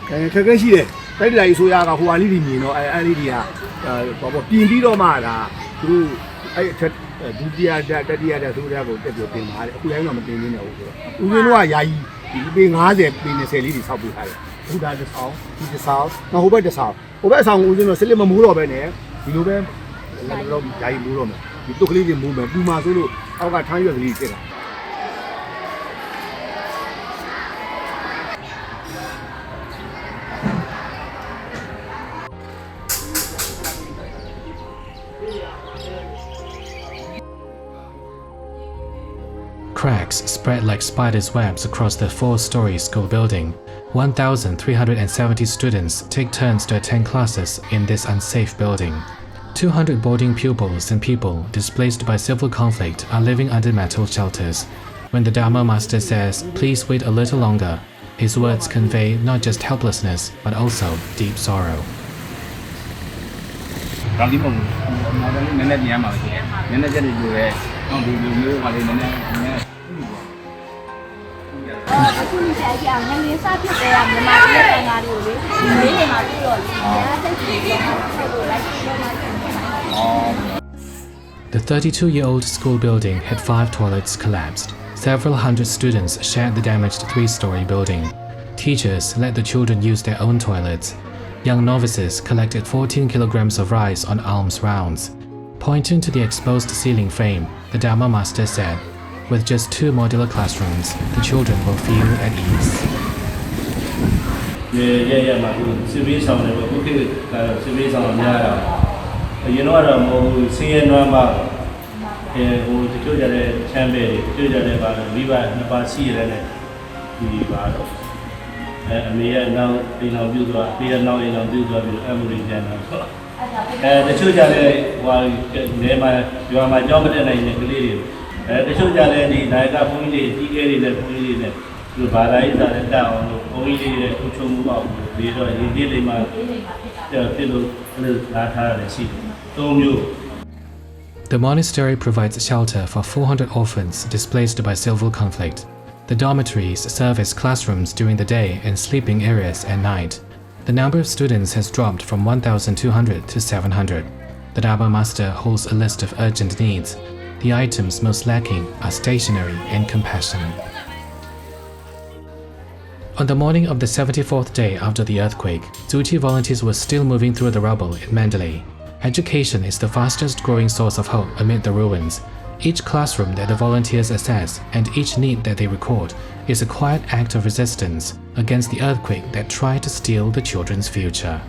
ခက်ခဲရှိတယ်တိုက်လိုက်ဆိုရကဟိုဟာလေးတွေမြင်တော့အဲ့လေးတွေကဘာပေါ့ပြင်ပြီးတော့မှဒါသူတို့အဲ့ထက်ဒုတိယတတိယတဲ့သူတွေကိုတက်ပြီးပြင်ပါတယ်အခုတိုင်းတော့မတင်နေဘူးဆိုတော့ဦးရင်းတို့ကယာယီဒီပေ90ပေ20လေးတွေဆောက်ပေးထားတယ်အခုဒါတစ်ဆောင်ဒီတစ်ဆောင်နောက်ဟိုဘက်တစ်ဆောင်ဟိုဘက်အဆောင်ဦးရင်းတို့စလစ်မမိုးတော့ပဲနဲ့ဒီလိုပဲတော့ယာယီမိုးတော့မယ်ဒီတုတ်ကလေးတွေမိုးမယ်ပူမာဆိုလို့အောက်ကထမ်းရွက်ကလေးဖြစ်လာCracks spread like spiders' webs across the four-story school building. 1,370 students take turns to attend classes in this unsafe building. 200 boarding pupils and people displaced by civil conflict are living under metal shelters. When the Dharma master says, "Please wait a little longer," his words convey not just helplessness but also deep sorrow. The 32-year-old school building had 5 toilets collapsed. Several hundred students shared the damaged 3-story building. Teachers let the children use their own toilets. Young novices collected 14 kilograms of rice on alms rounds. Pointing to the exposed ceiling frame, the Dharma master said, "With just 2 modular classrooms, the children will feel at ease." The monastery provides shelter for 400 orphans displaced by civil conflict. The dormitories serve as classrooms during the day and sleeping areas at night. The number of students has dropped from 1,200 to 700. The Dharma master holds a list of urgent needs. The items most lacking are stationery and compassion. On the morning of the 74th day after the earthquake, Tzu Chi volunteers were still moving through the rubble in Mandalay. Education is the fastest growing source of hope amid the ruins. Each classroom that the volunteers assess and each need that they record is a quiet act of resistance against the earthquake that tried to steal the children's future.